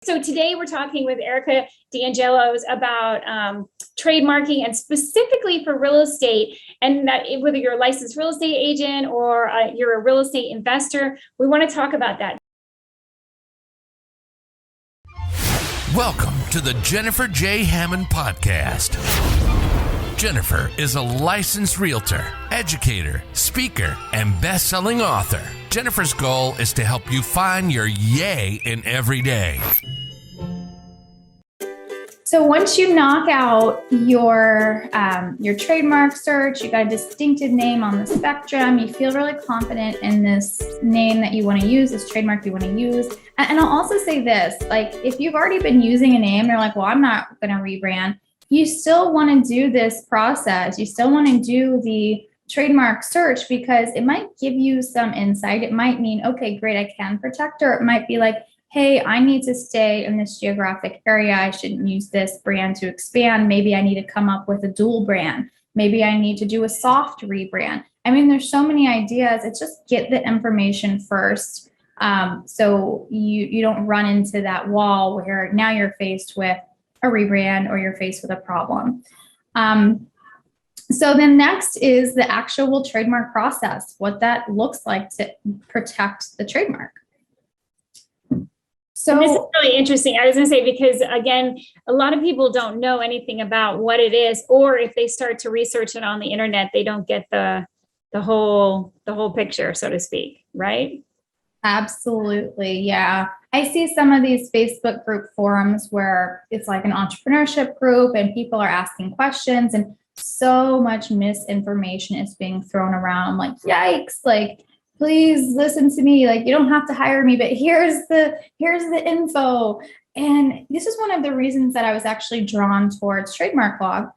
So today we're talking with Erica DiAngelo about trademarking, and specifically for real estate, and that whether you're a licensed real estate agent or you're a real estate investor, we want to talk about that. Welcome to the Jennifer J. Hammond podcast. Jennifer is a licensed realtor, educator, speaker, and best-selling author. Jennifer's goal is to help you find your yay in every day. So once you knock out your trademark search, you got a distinctive name on the spectrum, you feel really confident in this name that you want to use, this trademark you want to use. And I'll also say this, like if you've already been using a name, you're like, well, I'm not going to rebrand. You still want to do this process. You still want to do the trademark search because it might give you some insight. It might mean, okay, great, I can protect her. It might be like, hey, I need to stay in this geographic area. I shouldn't use this brand to expand. Maybe I need to come up with a dual brand. Maybe I need to do a soft rebrand. I mean, there's so many ideas. It's just get the information first. So you don't run into that wall where now you're faced with a rebrand or you're faced with a problem. So then next is the actual trademark process, what that looks like to protect the trademark. So and this is really interesting. I was going to say, because again, a lot of people don't know anything about what it is, or if they start to research it on the internet, they don't get the whole picture, so to speak, right? Absolutely. Yeah. I see some of these Facebook group forums where it's like an entrepreneurship group and people are asking questions and so much misinformation is being thrown around. Like, yikes, like, please listen to me. Like, you don't have to hire me, but here's the info. And this is one of the reasons that I was actually drawn towards trademark law.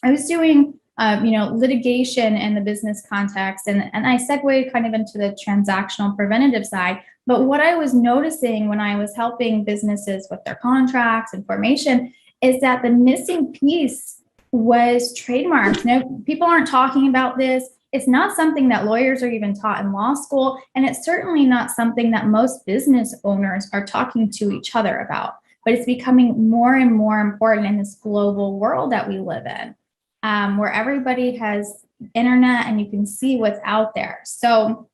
I was doing litigation in the business context. And I segued kind of into the transactional preventative side. But what I was noticing when I was helping businesses with their contracts and formation is that the missing piece was trademarks. People aren't talking about this. It's not something that lawyers are even taught in law school. And it's certainly not something that most business owners are talking to each other about. But it's becoming more and more important in this global world that we live in. Where everybody has internet and you can see what's out there. So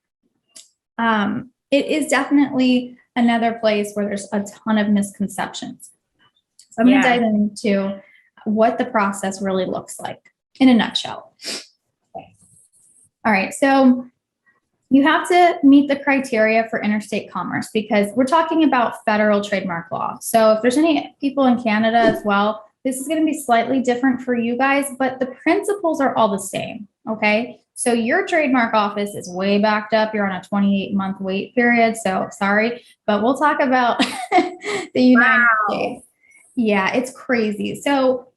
it is definitely another place where there's a ton of misconceptions. So I'm going to dive into what the process really looks like in a nutshell. Okay. All right. So you have to meet the criteria for interstate commerce because we're talking about federal trademark law. So if there's any people in Canada as well, this is going to be slightly different for you guys, but the principles are all the same, okay? So your trademark office is way backed up. You're on a 28-month wait period, so sorry, but we'll talk about the United States. Yeah, it's crazy. So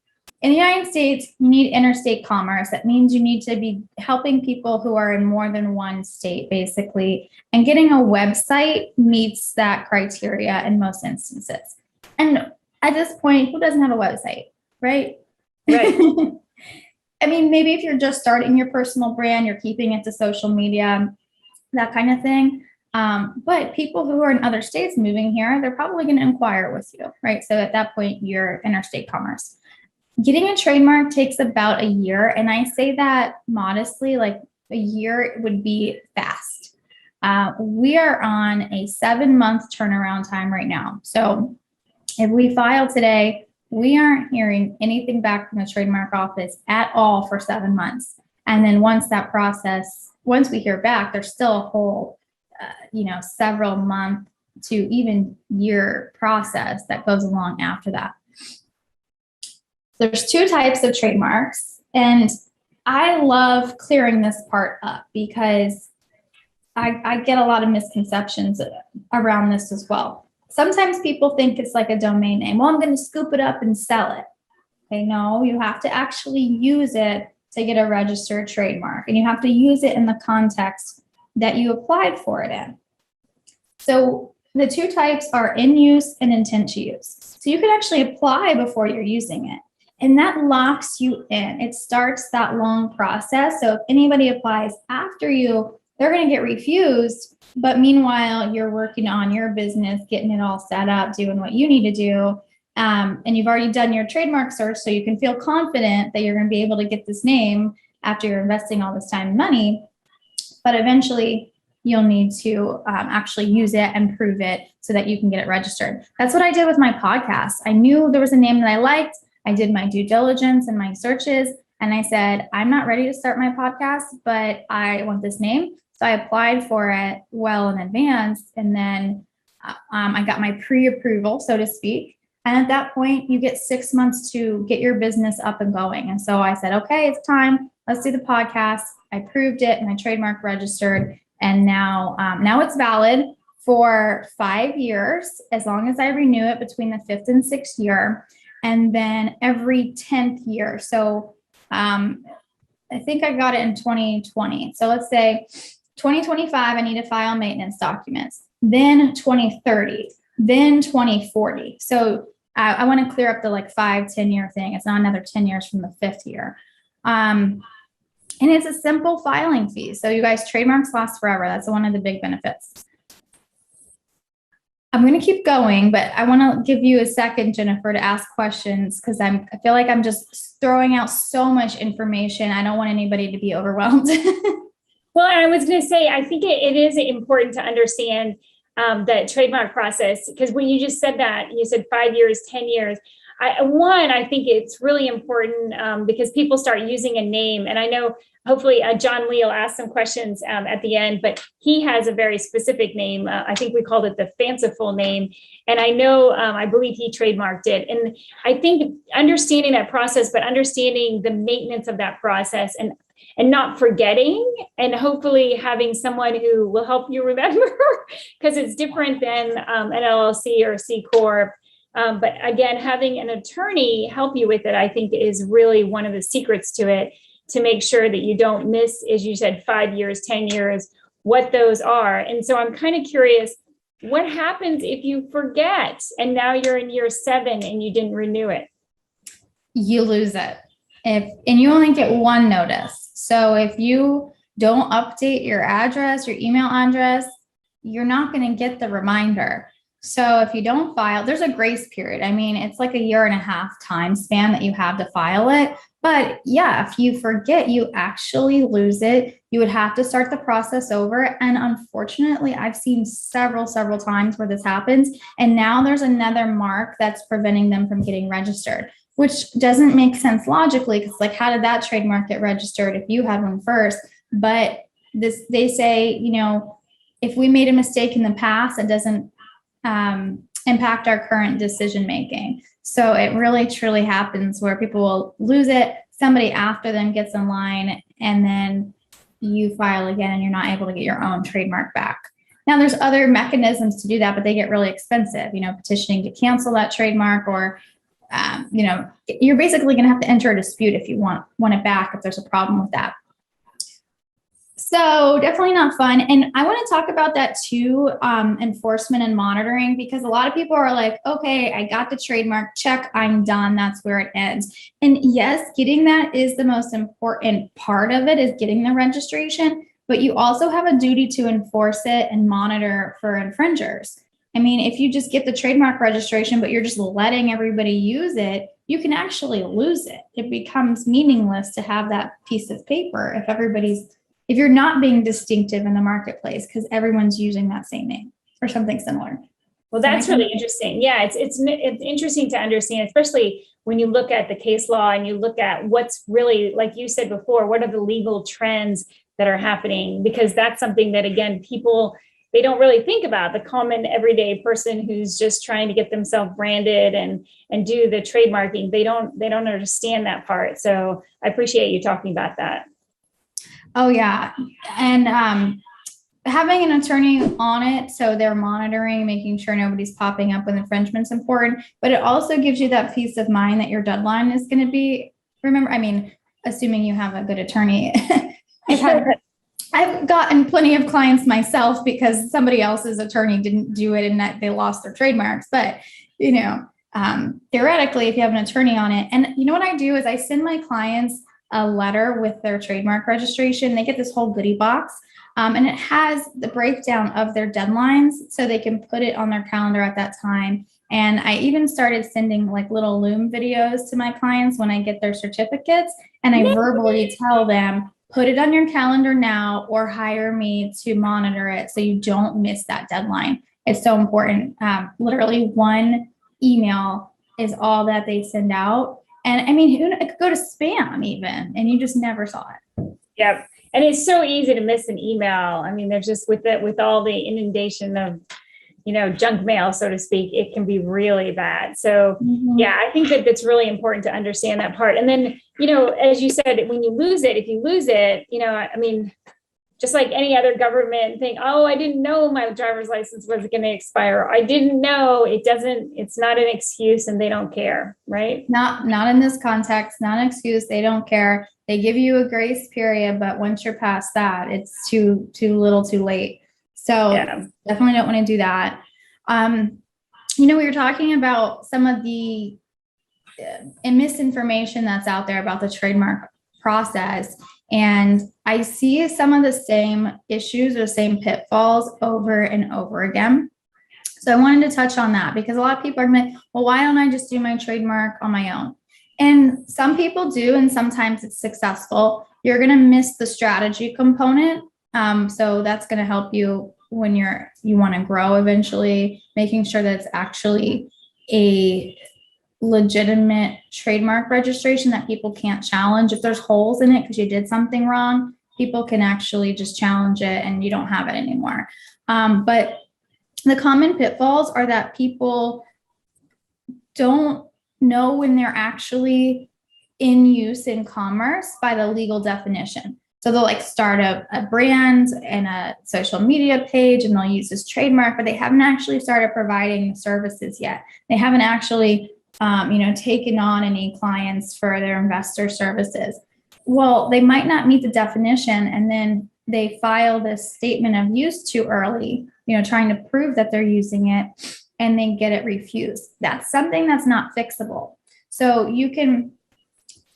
in the United States, you need interstate commerce. That means you need to be helping people who are in more than one state, basically, and getting a website meets that criteria in most instances. And at this point, who doesn't have a website, right? Right. I mean, maybe if you're just starting your personal brand, you're keeping it to social media, that kind of thing. But people who are in other states moving here, they're probably going to inquire with you, right? So at that point, you're interstate commerce. Getting a trademark takes about a year. And I say that modestly, like a year would be fast. We are on a 7-month turnaround time right now. So if we file today, we aren't hearing anything back from the trademark office at all for 7 months. And then once we hear back, there's still a whole, several month to even year process that goes along after that. There's 2 types of trademarks. And I love clearing this part up because I get a lot of misconceptions around this as well. Sometimes people think it's like a domain name. Well, I'm going to scoop it up and sell it. Okay, no, you have to actually use it to get a registered trademark. And you have to use it in the context that you applied for it in. So the 2 types are in use and intent to use. So you can actually apply before you're using it. And that locks you in. It starts that long process. So if anybody applies after you they're going to get refused. But meanwhile, you're working on your business, getting it all set up, doing what you need to do. And you've already done your trademark search, so you can feel confident that you're going to be able to get this name after you're investing all this time and money. But eventually, you'll need to actually use it and prove it so that you can get it registered. That's what I did with my podcast. I knew there was a name that I liked. I did my due diligence and my searches, and I said, I'm not ready to start my podcast, but I want this name. So I applied for it well in advance, and then I got my pre-approval, so to speak. And at that point, you get 6 months to get your business up and going. And so I said, okay, it's time. Let's do the podcast. I proved it, my trademark registered, and now it's valid for 5 years, as long as I renew it between the 5th and 6th year, and then every 10th year. So I think I got it in 2020. So let's say 2025, I need to file maintenance documents, then 2030, then 2040. So I want to clear up the 5-10 year thing. It's not another 10 years from the 5th year. And it's a simple filing fee. So you guys, trademarks last forever. That's one of the big benefits. I'm going to keep going, but I want to give you a second, Jennifer, to ask questions, because I feel like I'm just throwing out so much information. I don't want anybody to be overwhelmed. Well, I was going to say, I think it is important to understand the trademark process, because when you just said that, you said 5 years, 10 years. I think it's really important because people start using a name. And I know hopefully John Lee will ask some questions at the end, but he has a very specific name. I think we called it the fanciful name. And I know, I believe he trademarked it. And I think understanding that process, but understanding the maintenance of that process and not forgetting, and hopefully having someone who will help you remember, because it's different than an LLC or a C Corp. But again, having an attorney help you with it, I think, is really one of the secrets to it, to make sure that you don't miss, as you said, 5 years, 10 years, what those are. And so I'm kind of curious, what happens if you forget and now you're in year 7 and you didn't renew it? You lose it. And you only get one notice. So if you don't update your address, your email address, you're not going to get the reminder. So if you don't file, there's a grace period. I mean, it's like a 1.5 year time span that you have to file it. But yeah, if you forget, you actually lose it. You would have to start the process over. And unfortunately, I've seen several times where this happens. And now there's another mark that's preventing them from getting registered, which doesn't make sense logically, because how did that trademark get registered if you had one first? But they say, if we made a mistake in the past, it doesn't impact our current decision making. So it really truly happens where people will lose it, somebody after them gets in line, and then you file again and you're not able to get your own trademark back. Now there's other mechanisms to do that, but they get really expensive, petitioning to cancel that trademark, or you're basically going to have to enter a dispute if you want it back, if there's a problem with that. So definitely not fun. And I want to talk about that too, enforcement and monitoring, because a lot of people are like, okay, I got the trademark, check, I'm done. That's where it ends. And yes, getting that is the most important part of it, is getting the registration, but you also have a duty to enforce it and monitor for infringers. I mean, if you just get the trademark registration, but you're just letting everybody use it, you can actually lose it. It becomes meaningless to have that piece of paper if you're not being distinctive in the marketplace, because everyone's using that same name or something similar. Well, that's really interesting. Yeah, it's interesting to understand, especially when you look at the case law and you look at what's really, like you said before, what are the legal trends that are happening? Because that's something that, again, people, they don't really think about. The common everyday person who's just trying to get themselves branded and do the trademarking, they don't understand that part. So I appreciate you talking about that. Oh yeah. And having an attorney on it, so they're monitoring, making sure nobody's popping up with infringement's important, but it also gives you that peace of mind that your deadline is going to be, assuming you have a good attorney. I've gotten plenty of clients myself because somebody else's attorney didn't do it and that they lost their trademarks. But, theoretically, if you have an attorney on it, and what I do is I send my clients a letter with their trademark registration. They get this whole goodie box. And it has the breakdown of their deadlines so they can put it on their calendar at that time. And I even started sending like little Loom videos to my clients when I get their certificates. And I verbally tell them, put it on your calendar now or hire me to monitor it so you don't miss that deadline. It's so important. Literally one email is all that they send out. And I mean, it could go to spam even, and you just never saw it. Yep. And it's so easy to miss an email. I mean, they're just with all the inundation of, junk mail, so to speak, it can be really bad. So yeah, I think that it's really important to understand that part. And then, as you said, when you lose it, if you lose it, I mean, just like any other government thing, oh, I didn't know my driver's license was going to expire. I didn't know. It's not an excuse, and they don't care, right? Not in this context, not an excuse. They don't care. They give you a grace period, but once you're past that, it's too little too late. So definitely don't want to do that. We were talking about some of the misinformation that's out there about the trademark process. And I see some of the same issues or same pitfalls over and over again. So I wanted to touch on that because a lot of people are going to, well, why don't I just do my trademark on my own? And some people do, and sometimes it's successful. You're going to miss the strategy component. So that's going to help you when you want to grow eventually, making sure that it's actually a legitimate trademark registration that people can't challenge. If there's holes in it because you did something wrong, people can actually just challenge it and you don't have it anymore. But the common pitfalls are that people don't know when they're actually in use in commerce by the legal definition. So they'll start a brand and a social media page and they'll use this trademark, but they haven't actually started providing services yet. They haven't actually, taken on any clients for their investor services. Well, they might not meet the definition, and then they file this statement of use too early, trying to prove that they're using it, and they get it refused. That's something that's not fixable. So you can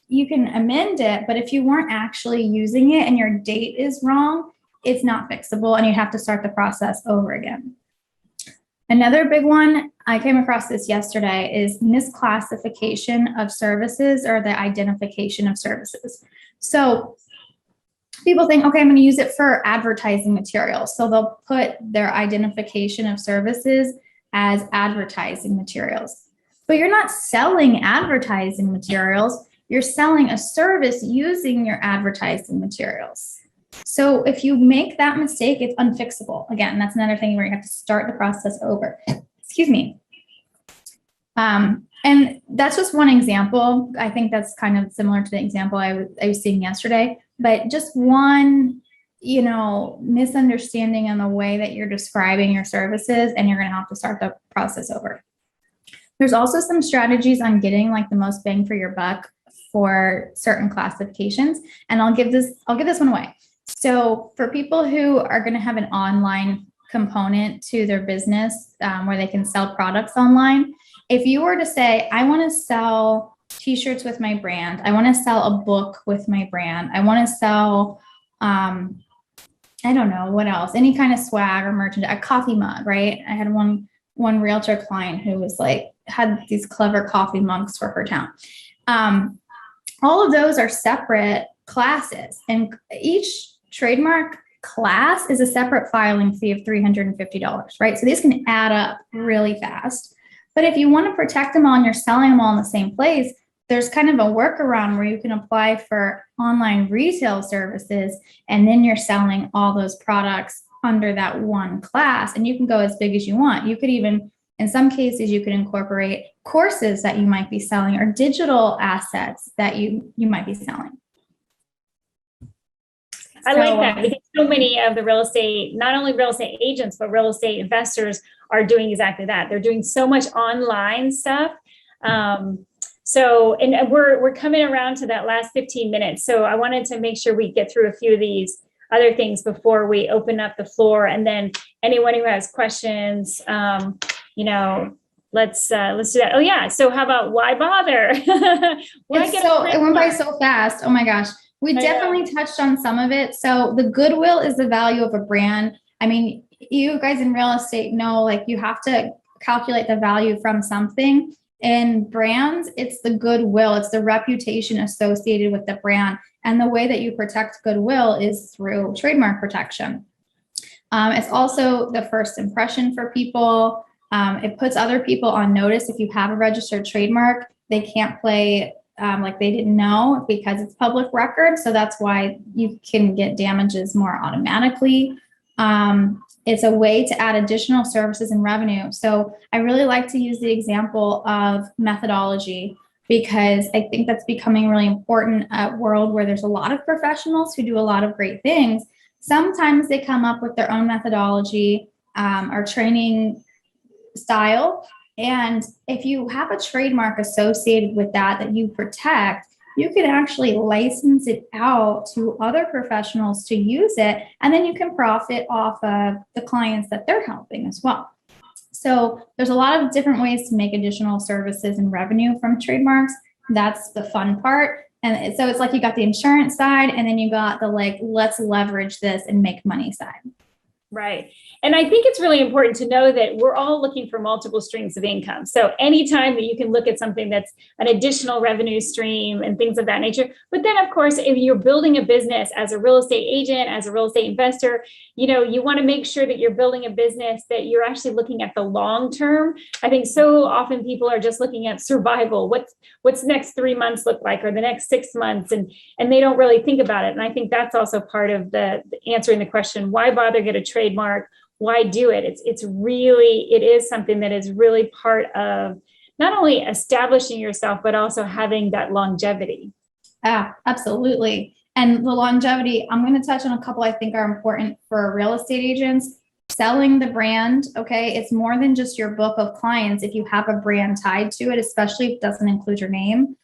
amend it, but if you weren't actually using it and your date is wrong, it's not fixable and you have to start the process over again. Another big one, I came across this yesterday, is misclassification of services or the identification of services. So people think, okay, I'm going to use it for advertising materials. So they'll put their identification of services as advertising materials. But you're not selling advertising materials. You're selling a service using your advertising materials. So if you make that mistake, it's unfixable. Again, that's another thing where you have to start the process over. Excuse me. And that's just one example. I think that's kind of similar to the example I was seeing yesterday, but just one, misunderstanding on the way that you're describing your services, and you're going to have to start the process over. There's also some strategies on getting the most bang for your buck for certain classifications. And I'll give this one away. So for people who are going to have an online component to their business where they can sell products online, if you were to say, I want to sell t-shirts with my brand, I want to sell a book with my brand, I want to sell, I don't know what else, any kind of swag or merchandise, a coffee mug, right? I had one realtor client who was had these clever coffee mugs for her town. All of those are separate classes, and each trademark class is a separate filing fee of $350, right? So these can add up really fast. But if you want to protect them all and you're selling them all in the same place, there's kind of a workaround where you can apply for online retail services, and then you're selling all those products under that one class, and you can go as big as you want. You could even, in some cases, you could incorporate courses that you might be selling or digital assets that you might be selling. I like that, because so many of the real estate, not only real estate agents, but real estate investors are doing exactly that. They're doing so much online stuff. So, and we're coming around to that last 15 minutes. So I wanted to make sure we get through a few of these other things before we open up the floor. And then anyone who has questions, let's do that. Oh yeah. So how about why bother? It went by so fast. Oh my gosh. We definitely touched on some of it. So the goodwill is the value of a brand. I mean, you guys in real estate know, like, you have to calculate the value from something. In brands, it's the goodwill, it's the reputation associated with the brand. And the way that you protect goodwill is through trademark protection. It's also the first impression for people. It puts other people on notice. If you have a registered trademark, they can't play like they didn't know, because it's public record. So that's why you can get damages more automatically. It's a way to add additional services and revenue. So I really like to use the example of methodology, because I think that's becoming really important in a world where there's a lot of professionals who do a lot of great things. Sometimes they come up with their own methodology or training style. And if you have a trademark associated with that you protect, you can actually license it out to other professionals to use it. And then you can profit off of the clients that they're helping as well. So there's a lot of different ways to make additional services and revenue from trademarks. That's the fun part. And so it's like you got the insurance side, and then you got the, like, let's leverage this and make money side. Right. And I think it's really important to know that we're all looking for multiple streams of income. So anytime that you can look at something that's an additional revenue stream and things of that nature. But then, of course, if you're building a business as a real estate agent, as a real estate investor, you want to make sure that you're building a business that you're actually looking at the long term. I think so often people are just looking at survival. What's the next 3 months look like, or the next 6 months? And they don't really think about it. And I think that's also part of the answering the question, why bother get a trademark? Why do it? It is something that is really part of not only establishing yourself, but also having that longevity. Absolutely. And the longevity, I'm going to touch on a couple I think are important for real estate agents. Selling the brand, okay? It's more than just your book of clients if you have a brand tied to it, especially if it doesn't include your name.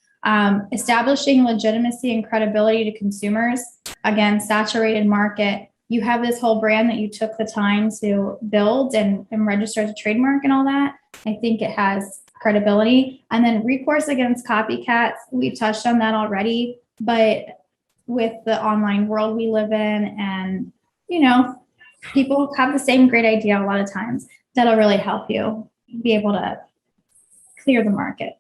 Establishing legitimacy and credibility to consumers. Again, saturated market. You have this whole brand that you took the time to build and register as a trademark and all that. I think it has credibility. And then recourse against copycats. We've touched on that already, but with the online world we live in, and, people have the same great idea a lot of times, that'll really help you be able to clear the market.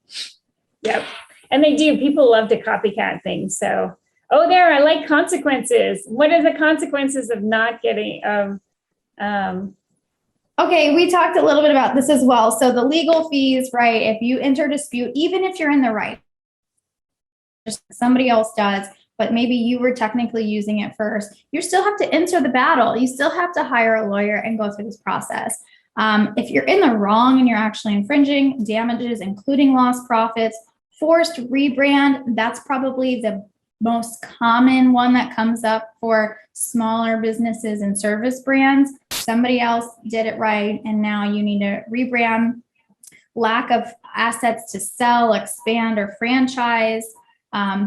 Yep. And they do. People love to copycat things. So, I like consequences. What are the consequences of not getting Okay, we talked a little bit about this as well. So the legal fees, right? If you enter dispute, even if you're in the right, somebody else does, but maybe you were technically using it first, you still have to enter the battle. You still have to hire a lawyer and go through this process. If you're in the wrong and you're actually infringing, damages, including lost profits, forced rebrand, that's probably the most common one that comes up for smaller businesses and service brands. Somebody else did it right, and now you need to rebrand. Lack of assets to sell, expand, or franchise.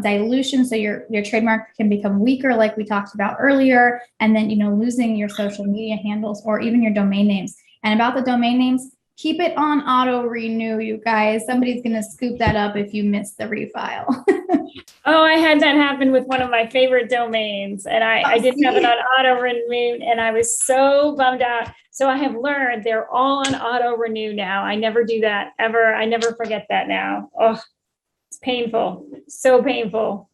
Dilution, so your trademark can become weaker, like we talked about earlier, and then losing your social media handles or even your domain names. And about the domain names, keep it on auto renew, you guys. Somebody's going to scoop that up if you miss the refile. I had that happen with one of my favorite domains, and I didn't have it on auto renew, and I was so bummed out. So I have learned they're all on auto renew now. I never do that ever. I never forget that now. Oh, it's painful. So painful.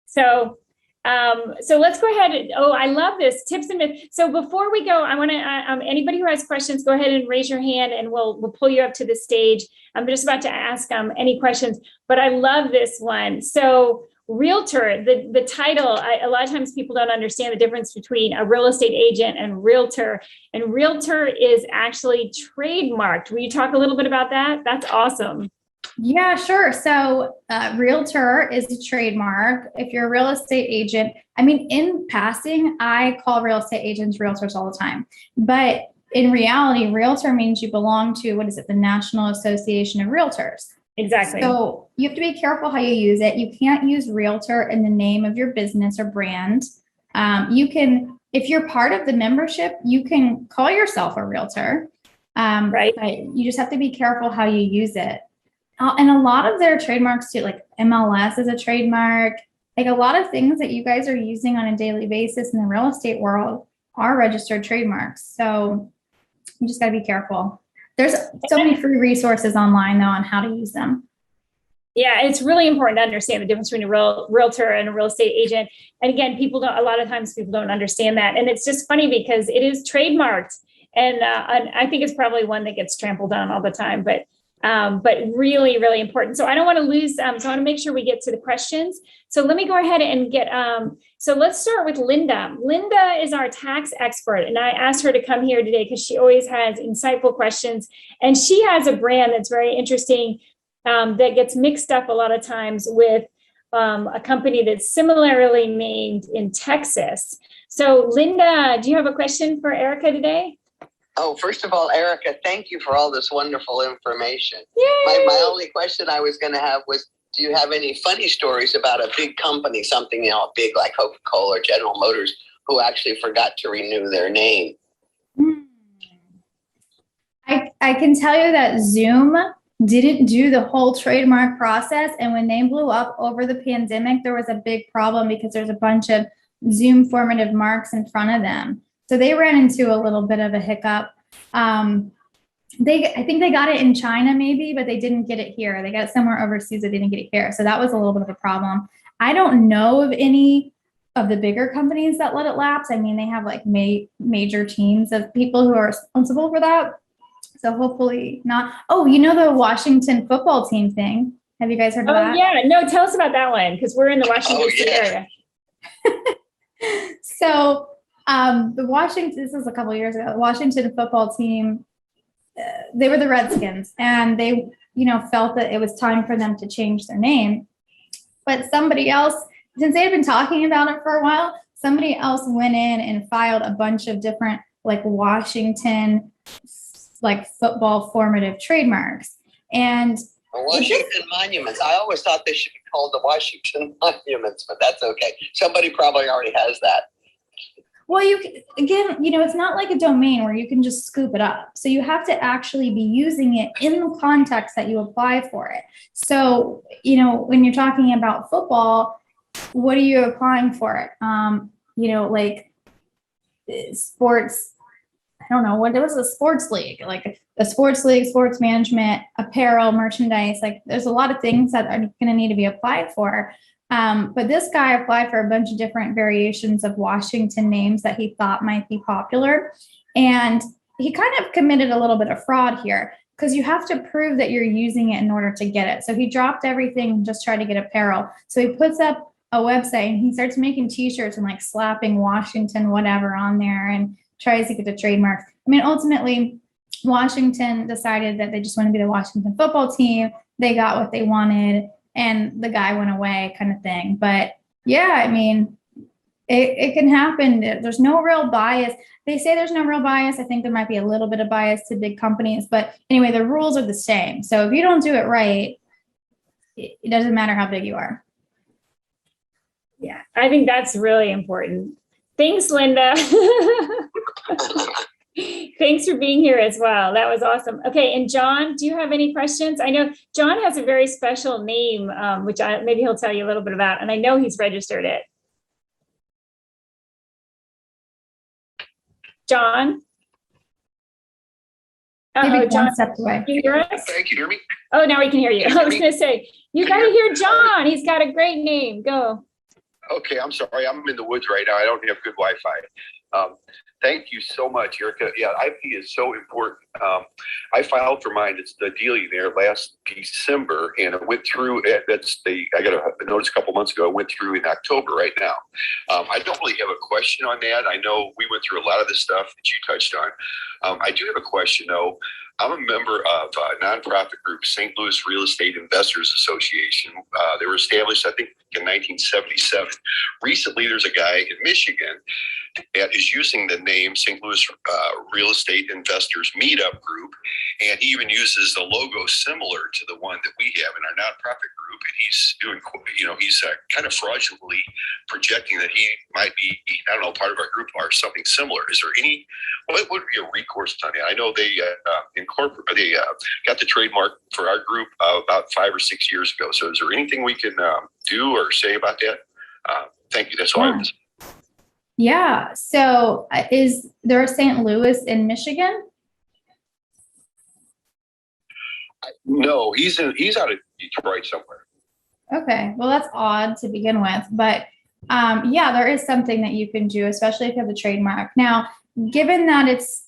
So let's go ahead. I love this tips and myths. So before we go, I want to, anybody who has questions, go ahead and raise your hand and we'll pull you up to the stage. I'm just about to ask any questions, but I love this one. So realtor, the title, a lot of times people don't understand the difference between a real estate agent and realtor is actually trademarked. Will you talk a little bit about that? That's awesome. Yeah, sure. So realtor is a trademark. If you're a real estate agent, in passing, I call real estate agents realtors all the time. But in reality, realtor means you belong to, the National Association of Realtors. Exactly. So you have to be careful how you use it. You can't use realtor in the name of your business or brand. You can, if you're part of the membership, you can call yourself a realtor. Right. But you just have to be careful how you use it. And a lot of their trademarks too, like MLS is a trademark. like a lot of things that you guys are using on a daily basis in the real estate world are registered trademarks. So you just got to be careful. There's so many free resources online though on how to use them. Yeah, it's really important to understand the difference between a realtor and a real estate agent. And again, a lot of times people don't understand that. And it's just funny because it is trademarked. And I think it's probably one that gets trampled on all the time, but really, really important. So I don't want to lose, so I want to make sure we get to the questions. So let me go ahead and get, so let's start with Linda. Linda is our tax expert, and I asked her to come here today because she always has insightful questions. And she has a brand that's very interesting that gets mixed up a lot of times with a company that's similarly named in Texas. So Linda, do you have a question for Erica today? Oh, first of all, Erica, thank you for all this wonderful information. Yay! My only question I was going to have was, do you have any funny stories about a big company, something, big like Coca-Cola or General Motors, who actually forgot to renew their name? I can tell you that Zoom didn't do the whole trademark process. And when they blew up over the pandemic, there was a big problem because there's a bunch of Zoom formative marks in front of them. So they ran into a little bit of a hiccup. I think they got it in China maybe, but they didn't get it here. They got it somewhere overseas, but they didn't get it here. So that was a little bit of a problem. I don't know of any of the bigger companies that let it lapse. I mean, they have like major teams of people who are responsible for that. So hopefully not. Oh, the Washington football team thing. Have you guys heard of that? Oh yeah, no, tell us about that one because we're in the Washington State area. So this was a couple of years ago, the Washington football team, they were the Redskins, and they, felt that it was time for them to change their name. But somebody else, since they had been talking about it for a while, somebody else went in and filed a bunch of different like Washington, like football formative trademarks. And Washington Monuments. I always thought they should be called the Washington Monuments, but that's okay. Somebody probably already has that. Well, it's not like a domain where you can just scoop it up. So you have to actually be using it in the context that you apply for it. So, when you're talking about football, what are you applying for it? Like sports, I don't know, what was a sports league, like a sports league, sports management, apparel, merchandise, like there's a lot of things that are going to need to be applied for. But this guy applied for a bunch of different variations of Washington names that he thought might be popular. And he kind of committed a little bit of fraud here because you have to prove that you're using it in order to get it. So he dropped everything and just tried to get apparel. So he puts up a website and he starts making t-shirts and like slapping Washington whatever on there and tries to get the trademark. I mean, ultimately, Washington decided that they just want to be the Washington football team. They got what they wanted. And the guy went away kind of thing. But yeah, I mean, it can happen. There's no real bias. They say there's no real bias. I think there might be a little bit of bias to big companies. But anyway, the rules are the same. So if you don't do it right, it doesn't matter how big you are. Yeah, I think that's really important. Thanks, Linda. Thanks for being here as well. That was awesome. Okay, and John, do you have any questions? I know John has a very special name, which maybe he'll tell you a little bit about, and I know he's registered it. John? Maybe John stepped away. Can you hear us? Thank you. Hear me? Oh, now we can hear you. I was going to say, you got to hear John. He's got a great name. Go. Okay, I'm sorry. I'm in the woods right now. I don't have good Wi-Fi. Thank you so much, Erica. Yeah, IP is so important. I filed for mine. It's the dealing there last December, and it went through. I got a notice a couple months ago. It went through in October right now. I don't really have a question on that. I know we went through a lot of the stuff that you touched on. I do have a question though. I'm a member of a nonprofit group, St. Louis Real Estate Investors Association. They were established, I think, in 1977. Recently, there's a guy in Michigan that is using the name St. Louis Real Estate Investors Meetup Group, and he even uses a logo similar to the one that we have in our nonprofit group. And he's doing, he's kind of fraudulently projecting that he might be, I don't know, part of our group or something similar. Is there any? What would be a recourse on that? I know they got the trademark for our group about 5 or 6 years ago. So is there anything we can do or say about that? Thank you. That's all I was. Yeah. So is there a St. Louis in Michigan? No, he's out of Detroit somewhere. Okay. Well, that's odd to begin with, but yeah, there is something that you can do, especially if you have a trademark. Now, given that it's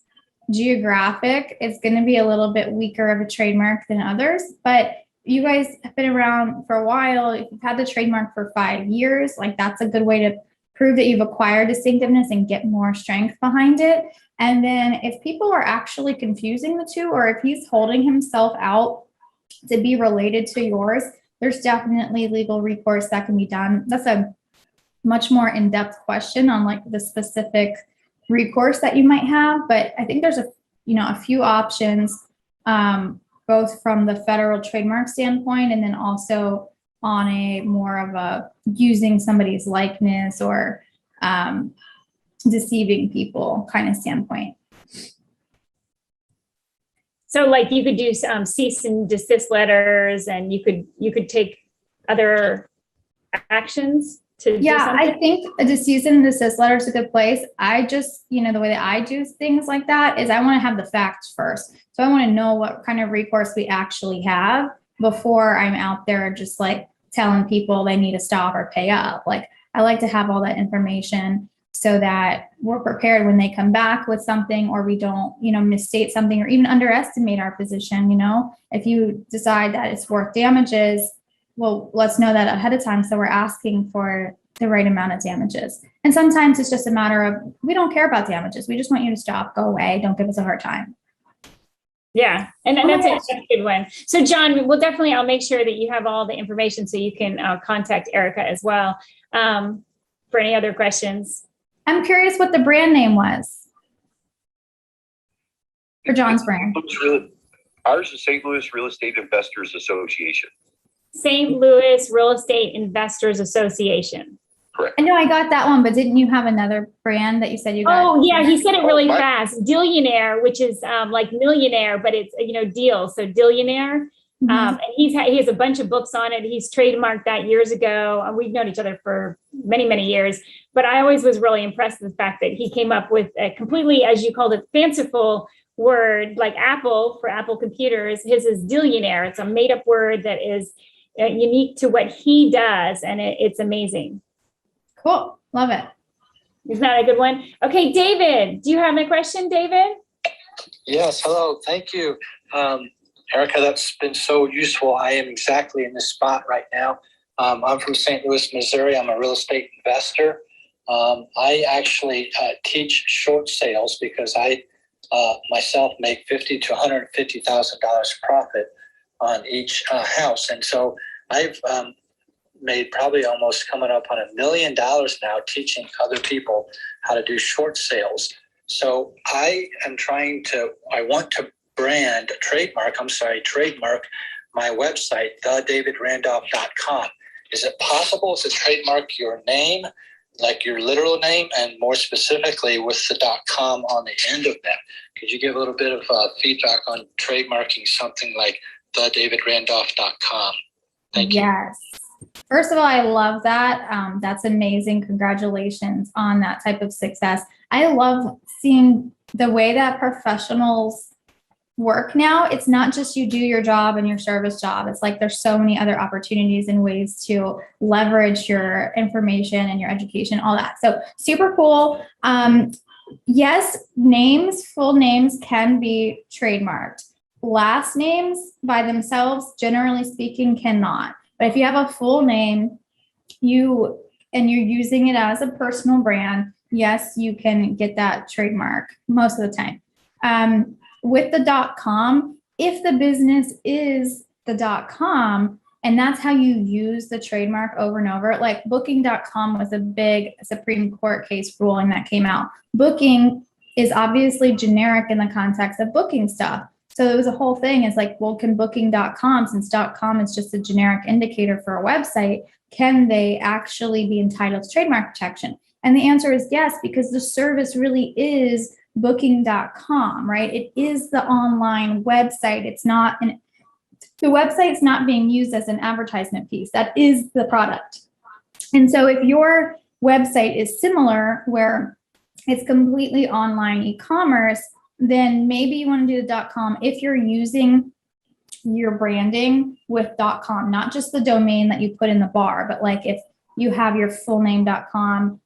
geographic, it's going to be a little bit weaker of a trademark than others, but you guys have been around for a while. If you've had the trademark for 5 years, like that's a good way to prove that you've acquired distinctiveness and get more strength behind it. And then if people are actually confusing the two, or if he's holding himself out to be related to yours, there's definitely legal recourse that can be done. That's a much more in-depth question on like the specific recourse that you might have. But I think there's a few options, both from the federal trademark standpoint and then also on a more of a using somebody's likeness or deceiving people kind of standpoint. So like you could do some cease and desist letters, and you could take other actions to do something? I think a cease and desist letter is a good place. I just, the way that I do things like that is I want to have the facts first. So I want to know what kind of recourse we actually have before I'm out there just like telling people they need to stop or pay up. Like I like to have all that information so that we're prepared when they come back with something, or we don't, misstate something or even underestimate our position. If you decide that it's worth damages, well, let's know that ahead of time. So we're asking for the right amount of damages. And sometimes it's just a matter of, we don't care about damages. We just want you to stop, go away. Don't give us a hard time. Yeah. And that's a good one. So John, I'll make sure that you have all the information so you can contact Erica as well for any other questions. I'm curious what the brand name was for John's brand. Ours is St. Louis Real Estate Investors Association. St. Louis Real Estate Investors Association. Correct. I know I got that one, but didn't you have another brand that you said you got? Oh yeah, he said it really fast. Dillionaire, which is like millionaire, but it's deal. So Dillionaire. Mm-hmm. And he has a bunch of books on it. He's trademarked that years ago. We've known each other for many, many years. But I always was really impressed with the fact that he came up with a completely, as you called it, fanciful word like Apple for Apple computers. His is Dillionaire. It's a made-up word that is unique to what he does, and it's amazing. Cool. Love it. Isn't that a good one? Okay, David, do you have a question, David? Yes. Hello. Thank you. Erica, that's been so useful. I am exactly in this spot right now. I'm from St. Louis, Missouri. I'm a real estate investor. I actually teach short sales because I myself make $50,000 to $150,000 profit on each house. And so I've made probably almost coming up on $1 million now teaching other people how to do short sales. So I want to trademark my website, thedavidrandolph.com. Is it possible to trademark your name, like your literal name, and more specifically with the .com on the end of that? Could you give a little bit of feedback on trademarking something like thedavidrandolph.com? Thank you. Yes. First of all, I love that. That's amazing. Congratulations on that type of success. I love seeing the way that professionals work now. It's not just you do your job and your service job. It's like there's so many other opportunities and ways to leverage your information and your education, all that. So super cool. Yes, full names can be trademarked. Last names by themselves, generally speaking, cannot. But if you have a full name, you're using it as a personal brand, yes, you can get that trademark most of the time. With the .com, if the business is the .com, and that's how you use the trademark over and over, like booking.com was a big Supreme Court case ruling that came out. Booking is obviously generic in the context of booking stuff. So it was a whole thing. It's like, well, can booking.com, since .com is just a generic indicator for a website, can they actually be entitled to trademark protection? And the answer is yes, because the service really is booking.com, right? It is the online website. The website's not being used as an advertisement piece. That is the product. And so if your website is similar, where it's completely online e-commerce, then maybe you want to do the .com if you're using your branding with .com, not just the domain that you put in the bar, but like if you have your full name .com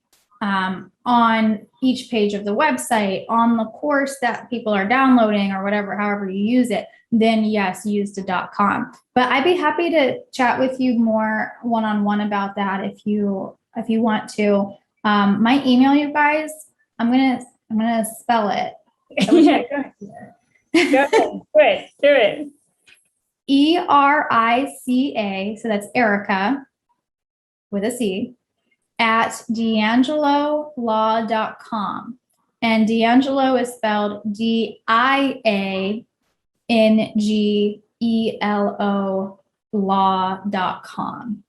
on each page of the website, on the course that people are downloading or whatever, however you use it, then yes, use the .com. But I'd be happy to chat with you more one-on-one about that if you want to. My email, you guys, I'm gonna spell it. Yeah, go ahead. Go ahead. Do it. ERICA, so that's Erica with a C, at DiAngeloLaw.com. And DiAngelo is spelled DIANGELO law.com.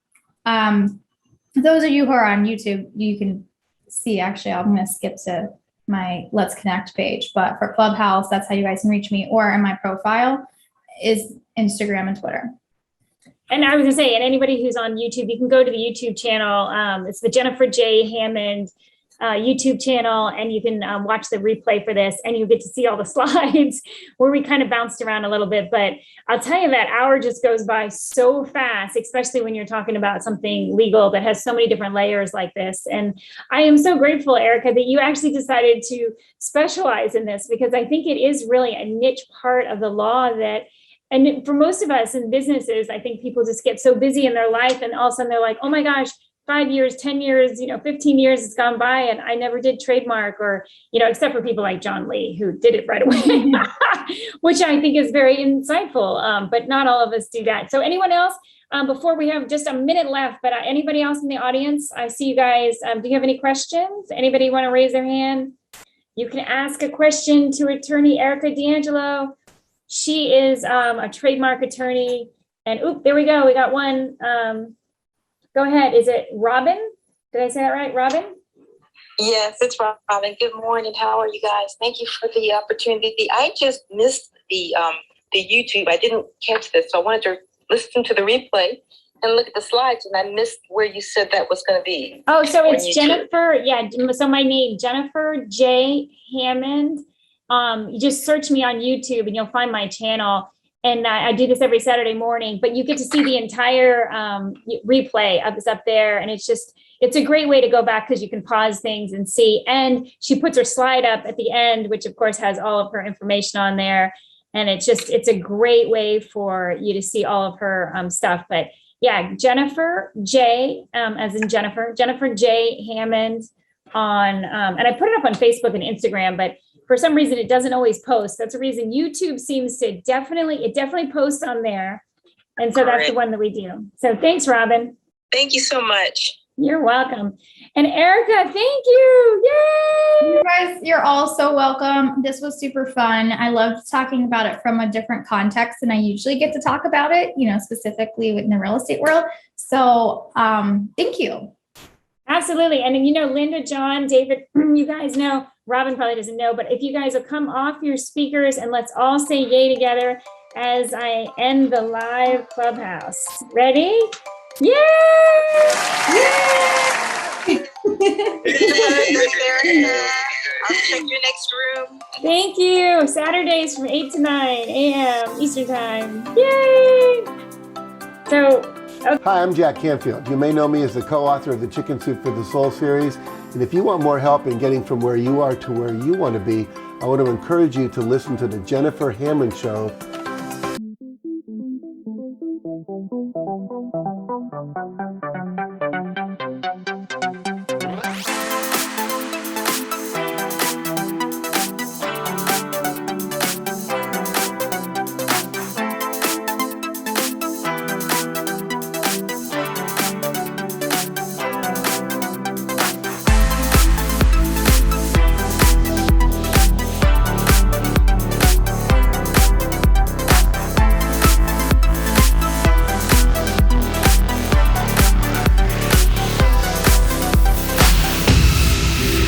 Those of you who are on YouTube, you can see, actually, I'm going to skip to my Let's Connect page, but for Clubhouse, that's how you guys can reach me, or in my profile is Instagram and Twitter. And I was gonna say, and anybody who's on YouTube, you can go to the YouTube channel. It's the Jennifer J. Hammond YouTube channel, and you can watch the replay for this, and you get to see all the slides where we kind of bounced around a little bit. But I'll tell you, that hour just goes by so fast, especially when you're talking about something legal that has so many different layers like this. And I am so grateful, Erica, that you actually decided to specialize in this, because I think it is really a niche part of the law that, and for most of us in businesses, I think people just get so busy in their life, and all of a sudden they're like, oh my gosh, 5 years, 10 years, 15 years has gone by and I never did trademark, or, except for people like John Lee, who did it right away, which I think is very insightful. But not all of us do that. So anyone else, before we have just a minute left, but anybody else in the audience, I see you guys. Do you have any questions? Anybody want to raise their hand? You can ask a question to attorney Erica DiAngelo. She is a trademark attorney. And there we go. We got one. Go ahead. Is it Robin? Did I say that right? Robin? Yes, it's Robin. Good morning. How are you guys? Thank you for the opportunity. I just missed the YouTube. I didn't catch this, so I wanted to listen to the replay and look at the slides, and I missed where you said that was going to be. Oh, so it's Jennifer. Yeah. So my name, Jennifer J. Hammond. You just search me on YouTube and you'll find my channel. And I do this every Saturday morning, but you get to see the entire replay of this up there. And it's a great way to go back, because you can pause things and see. And she puts her slide up at the end, which of course has all of her information on there. And it's a great way for you to see all of her stuff. But yeah, Jennifer J, as in Jennifer J. Hammond on, and I put it up on Facebook and Instagram, but for some reason, it doesn't always post. That's the reason YouTube seems to definitely posts on there. And so that's the one that we do. So thanks, Robin. Thank you so much. You're welcome. And Erica, thank you. Yay! You guys, you're all so welcome. This was super fun. I loved talking about it from a different context than I usually get to talk about it, specifically in the real estate world. So thank you. Absolutely. And Linda, John, David, you guys know, Robin probably doesn't know, but if you guys will come off your speakers and let's all say yay together as I end the live Clubhouse. Ready? Yay! Yay! I'll check your next room. Thank you. Saturdays from 8 to 9 a.m. Eastern Time. Yay! So, Hi, I'm Jack Canfield. You may know me as the co-author of the Chicken Soup for the Soul series. And if you want more help in getting from where you are to where you want to be, I want to encourage you to listen to the Jennifer Hammond Show.